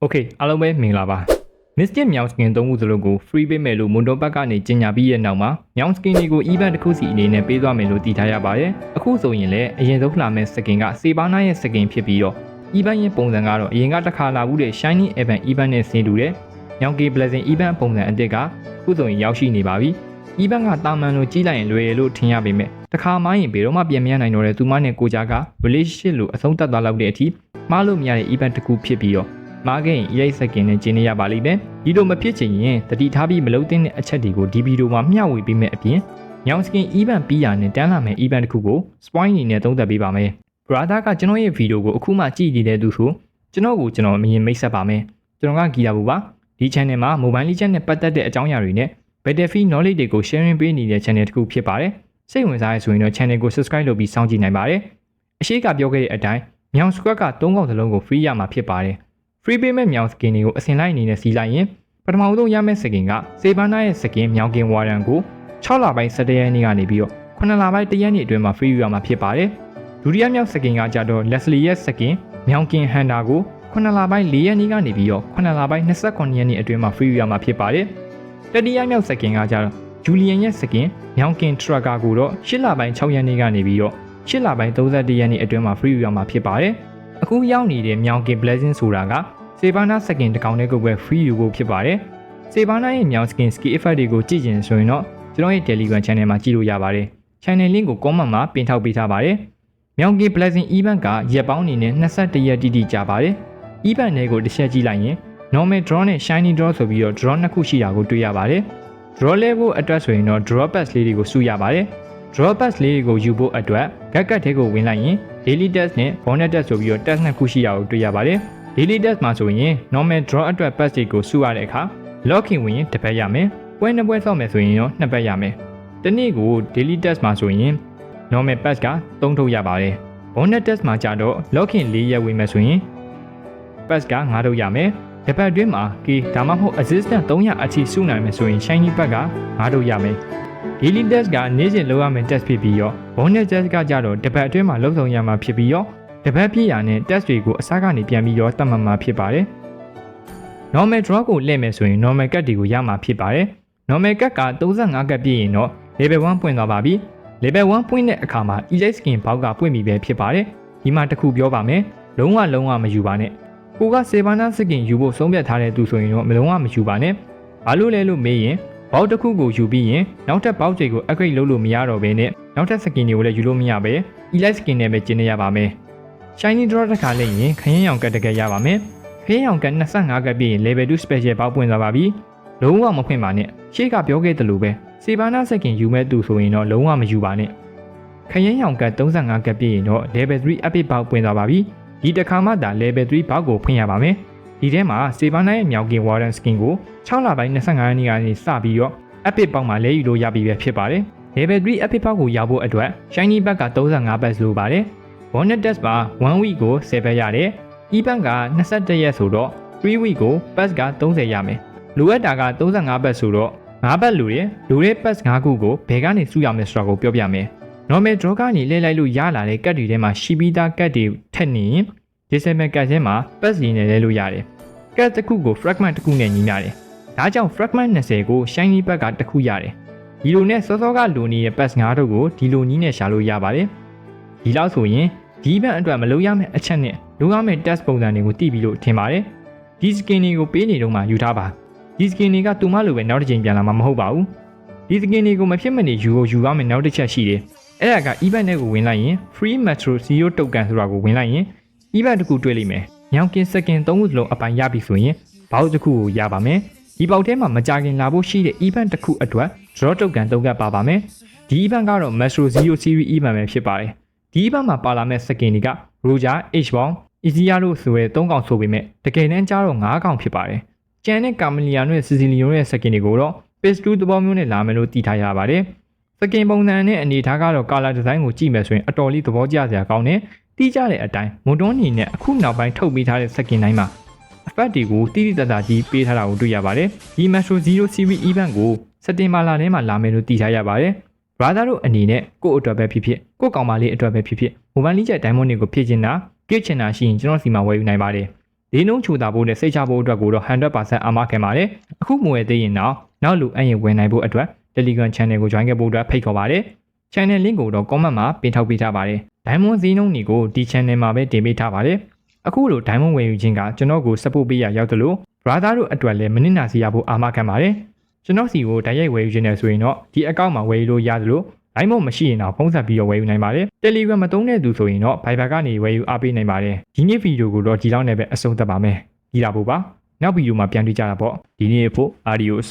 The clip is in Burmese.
Okay အားလုံးပဲမင်္ဂလာပါ Mystic မြောင် skin 3ခုစလုံးကို free ပေးမယ်လို့မွန်တော်ဘက်ကနေကြေညာပြီးရဲ့နောက်မှာမြောင် skin တွေကို event တစ်ခုစီအနေနဲ့ပေးသွားမယ်လို့တည်ထားရပါတယ်အခုဆိုရင်လည်းအရင်ဆုံးလာမယ့် skin ကစေဘာနာရဲ့ skin ဖြစ်ပြီးတော့ event ရဲ့ပုံစံကတော့အရင်ကတစ်ခါလာဘူးတဲ့ shiny event နဲ့ဆင်တူတဲ့မြောင် K blessing event ပုံစံအသစ်ကအခုဆိုရင်ရောက်ရှိနေပါပြီ event ကတာမန်လို့ကြီးလိုက်ရင်လွယ်လို့ထင်ရပေမဲ့တစ်ခါမှရင်ဘယ်တော့မှပြန်မရနိုင်တော့တဲ့သူမနဲ့ကိုကြားက relationship လို့အဆုံးသတ်သွားလောက်တဲ့အထိမှားလို့မရတဲ့ event တစ်ခုဖြစ်ပြီးတော့မားခဲ့ရင် EA စကင်နဲ့ကျင်းနေရပါလိမ့်မယ်ဒီလိုမဖြစ်ချင်ရင်တတိထားပြီးမလုပ်သင့်တဲ့အချက်တွေကိုဒီဗီဒီယိုမှာမျှဝေပေးမယ်အပြင်ညောင်စကင် event ပြီးရနဲ့တန်းလာမယ့် event တစ်ခုကို spoil အနေနဲ့သုံးသပ်ပေးပါမယ် brother ကကျွန်တော်ရဲ့ဗီဒီယိုကိုအခုမှကြည့်နေတဲ့သူဆိုကျွန်တော်အမြင်မိတ်ဆက်ပါမယ်ကျွန်တော်ကဂီတာဘူပါဒီ channel မှာ mobile legend နဲ့ပတ်သက်တဲ့အကြောင်းအရာတွေနဲ့ battlefield knowledge တွေကို sharing ပေးနေတဲ့ channel တစ်ခုဖြစ်ပါတယ်စိတ်ဝင်စားရဆိုရင်တော့ channel ကို subscribe လုပ်ပြီးစောင့်ကြည့်နိုင်ပါတယ်အရှိကပြောခဲ့တဲ့အတိုင်းညောင် squad က3កောက်စလုံးကို free ရမှာဖြစ်ပါတယ်free payment မြောင် skin တွေကိုအစင်လိုက်အနေနဲ့စီးလိုက်ရင်ပထမဆုံးရမယ့် skin ကစေဘာနာရဲ့ skin မြောင်ကင်ဝါရန်ကို6လပိုင်း17ရက်နေ့ကနေပြီးတော့9လပိုင်း1ရက်နေ့အတွင်းမှာ free ရမှာဖြစ်ပါတယ်ဒုတိယမြောက် skin ကကြတော့ Leslie ရဲ့ skin မြောင်ကင် Hunter ကို9လပိုင်း4ရက်နေ့ကနေပြီးတော့9လပိုင်း29ရက်နေ့အတွင်းမှာ free ရမှာဖြစ်ပါတယ်တတိယမြောက် skin ကကြတော့ Julian ရဲ့ skin မြောင်ကင် Tracker ကိုတော့10လပိုင်း6ရက်နေ့ကနေပြီးတော့10လပိုင်း31ရက်နေ့အတွင်းမှာ free ရမှာဖြစ်ပါတယ်အခုရောက်နေတဲ့မြောင်ကင် blessing ဆိုတာကစေဘာနာစကင်တစ်ကောင်တည်းကိုပဲ free ယူဖို့ဖြစ်ပါတယ်စေဘာနာရဲ့မြောင် skin skill effect တွေကိုကြည့်ကျင်ဆိုရင်တော့ကျွန်တော်ရဲ့ Telegram channel မှာကြည့်လို့ရပါတယ် channel link ကို comment မှာပင်ထောက်ပေးထားပါတယ်မြောင်ကင် blessing event ကရက်ပေါင်းအနေနဲ့21ရက်တိတိကြာပါတယ် event တွေကိုတစ်ချက်ကြည့်လိုက်ရင် normal draw နဲ့ shiny draw ဆိုပြီးတော့ draw နှစ်ခုရှိတာကိုတွေ့ရပါတယ် draw level အတွက်ဆိုရင်တော့ draw pass လေးတွေကိုစုရပါတယ် draw pass လေးတွေကိုယူဖို့အတွက်ကတ်ထဲကိုဝင်လိုက်ရင် daily test နဲ့ bonus test ဆိုပြီးတော့ test နှစ်ခုရှိတာကိုတွေ့ရပါတယ် daily test မှာဆိုရင် normal draw အတွက် pass တွေကိုစုရတဲ့အခါ login ဝင်ရင်တစ်ပတ်ရမယ်ပွဲနှစ်ပွဲဆောက်မယ်ဆိုရင်ရောနှစ်ပတ်ရမယ်တနေ့ကို daily test မှာဆိုရင် normal pass က3ထုတ်ရပါတယ် bonus test မှာကြတော့ login 4ရက်ဝင်မယ်ဆိုရင် pass က5ထုတ်ရမယ်တစ်ပတ်အတွင်းမှာ K ဒါမှမဟုတ် assistant 300အထိစုနိုင်မယ်ဆိုရင် shiny pack က5ထုတ်ရမယ် daily test ကနေ့စဉ်လုပ်ရမယ့် test ဖြစ်ပြီးတော့ bonus test ကကြတော့တစ်ပတ်အတွင်းမှာလုပ်ဆောင်ရမှာဖြစ်ပြီးတော့တပတ်ပြည့်ရနဲ့ test တွေကိုအစကနေပြန်ပြီးတော့တတ်မှတ်မှာဖြစ်ပါတယ် normal draw ကိုလှည့်မယ်ဆိုရင် normal cut တွေကိုရမှာဖြစ်ပါတယ် normal cut က35 cut ပြည့်ရင်တော့ level 1ပွင့်သွားပါပြီ level 1ပွင့်တဲ့အခါမှာ elite skin ဘောက်ကပွင့်ပြီပဲဖြစ်ပါတယ်ဒီမှာတစ်ခုပြောပါမယ်လုံးဝမယူပါနဲ့ကိုကစေဘာနာ skin ယူဖို့ဆုံးဖြတ်ထားတဲ့သူဆိုရင်တော့လုံးဝမယူပါနဲ့ဘာလို့လဲလို့မေးရင်ဘောက်တစ်ခုကိုယူပြီးရင်နောက်ထပ်ဘောက်တွေကို upgrade လုပ်လို့မရတော့ဘဲနဲ့နောက်ထပ် skin တွေကိုလည်းယူလို့မရပဲ elite skin နဲ့ပဲကျင်းနေရပါမယ် shiny draw တစ်ခါလိုက်ရင်ခရင်ရောင်ကတ်တကယ်ရပါမယ်ခရင်ရောင်ကတ်25ကတ်ပြီးရင် level 2 special ပေါက်ပွင့်သွားပါပြီလုံးဝမဖွင့်ပါနဲ့ရှေ့ကပြောခဲ့သလိုပဲစေဘာနာ skin ယူမဲ့သူဆိုရင်တော့လုံးဝမယူပါနဲ့ခရင်ရောင်ကတ်35ကတ်ပြီးရင်တော့ level 3 epic ပေါက်ပွင့်သွားပါပြီဒီတစ်ခါမှသာ level 3 ဘောက်ကိုဖွင့်ရပါမယ်ဒီထဲမှာစေဘာနာရဲ့မြောင်ကင် warden skin ကို6လပိုင်း25ရက်နေ့ကနေစပြီးတော့ epic ပေါက်မှာလဲယူလို့ရပြီပဲဖြစ်ပါတယ် level 3 epic ပေါက်ကိုရောက်ဖို့အတွက် shiny pack က35 pack လိုပါတယ် bonus test ပါ1 week ကို10 pack ရတယ် event က21ရက်ဆိုတော့3 week ကို pass က30ရမယ်လိုအပ်တာက35 pack ဆိုတော့5 pack လိုတဲ့ pass 5ခုကိုဘယ်ကနေစုရမလဲဆိုတာကိုပြောပြမယ် normal draw ကနေလဲလိုက်လို့ရလာတဲ့ကတ်တွေထဲမှာရှိပြီးသားကတ်တွေထက်နေရင် decimal ကတ်ထဲမှာ pass ရင်းနဲ့လဲလို့ရတယ်ကတ်တစ်ခုကို fragment တစ်ခုနဲ့ညီမျှတယ်ဒါကြောင့် fragment 20ကို shiny pack ကတစ်ခုရတယ်ဒီလိုနဲ့စောစောကလိုနေတဲ့ pass 5တို့ကိုဒီလိုနီးနဲ့ရှာလို့ရပါတယ်ဒီလောက်ဆိုရင်ဒီဘက်အတွက်မလုပ်ရမယ့်အချက်နဲ့လုပ်ရမယ့် test ပုံစံတွေကိုသိပြီးလို့ထင်ပါတယ်ဒီ skin တွေကိုပေးနေတော့မှယူထားပါဒီ skin တွေကတူမလိုပဲနောက်တစ်ချိန်ပြန်လာမှာမဟုတ်ပါဘူးဒီ skin တွေကိုမဖြစ်မနေယူရမယ့်နောက်တစ်ချက်ရှိတယ်အဲ့ဒါက event နဲ့ကိုဝင်လိုက်ရင် free metro 0 token ဆိုတာကိုဝင်လိုက်ရင် event တစ်ခုတွေ့လိမ့်မယ်ညောင်ကင် skin 3ခုစလုံးအပိုင်ရပြီဆိုရင်ဘောက်တစ်ခုကိုရပါမယ်ဒီပေါက်ထဲမှာမကြခင်လာဖို့ရှိတဲ့ event တစ်ခုအတွက် draw token 3ကပ်ပါပါမယ်ဒီ event ကတော့ metro 0 series event ပဲဖြစ်ပါတယ်ဒီ event မှာပါလာမဲ့ skin တွေက Roger, H-Bound, Izia လို့ဆိုရဲ3កောင်ဆိုပေမဲ့တကယ်တမ်းကျတော့5កောင်ဖြစ်ပါတယ်ကျန်တဲ့ Camellia နဲ့ Sicilian ရဲ့ skin တွေကိုတော့ Phase 2 သဘောမျိုးနဲ့လာမယ်လို့တည်ထားရပါတယ် skin ပုံစံနဲ့အနေထားကတော့ color design ကိုကြည့်မယ်ဆိုရင်အတော်လေးသဘောကျစရာကောင်းတယ်တီးကြတဲ့အတိုင်းမွန်တွန်းနေနဲ့အခုနောက်ပိုင်းထုတ်ပေးထားတဲ့ skin တိုင်းမှာeffect တွေကိုတိတိကျကျကြီးပေးထားတာကိုတွေ့ရပါတယ်ဒီ Metro 0 series event ကိုစက်တင်ဘာလထဲမှာလာမယ်လို့တည်ထားရပါတယ် brother တို့အနေနဲ့ကိုယ့်အတွက်ပဲဖြစ်ဖြစ်ကိုယ့်ကောင်မလေးအတွက်ပဲဖြစ်ဖြစ် mobile legend diamond တွေကိုဖြည့်ချင်တာ gift ချင်တာရှိရင်ကျွန်တော်စီမှာဝယ်ယူနိုင်ပါတယ် ဈေးနှုန်းချိုတာဖို့နဲ့စိတ်ချဖို့အတွက်ကိုတော့ 100% အာမခံပါတယ်အခုမဝယ်သေးရင်တော့နောက်လူအရင်ဝင်နိုင်ဖို့အတွက် Telegram Channel ကို join ခဲ့ဖို့အတွက်ဖိတ်ခေါ်ပါတယ် Channel link ကိုတော့ comment မှာပင်ထောက်ပေးထားပါတယ် Diamond ဈေးနှုန်းတွေကိုဒီ channel မှာပဲတင်ပေးထားပါတယ်အခုလို Diamond ဝယ်ယူခြင်းကကျွန်တော်ကို support ပေးရရောက်တယ်လို့ brother တို့အတွက်လည်းမနစ်နာစီရဖို့အာမခံပါတယ်ကျွန်တော်စီကိုတိုက်ရိုက်ဝယ်ယူခြင်းနဲ့ဆိုရင်တော့ဒီ account မှာဝယ်ယူလို့ရတယ်လို့ Diamond မရှိရင်တော့ဖုန်းဆက်ပြီးတော့ဝယ်ယူနိုင်ပါတယ် Telegram မသုံးတဲ့သူဆိုရင်တော့ Viber ကနေဝယ်ယူအားပေးနိုင်ပါတယ်ဒီနေ့ဗီဒီယိုကိုတော့ဒီလောက်နဲ့ပဲအဆုံးသတ်ပါမယ်ကြည့်လာဖို့ပါနောက်ဗီဒီယိုမှာပြန်တွေ့ကြတာပေါ့ဒီနေ့ဖို့ adios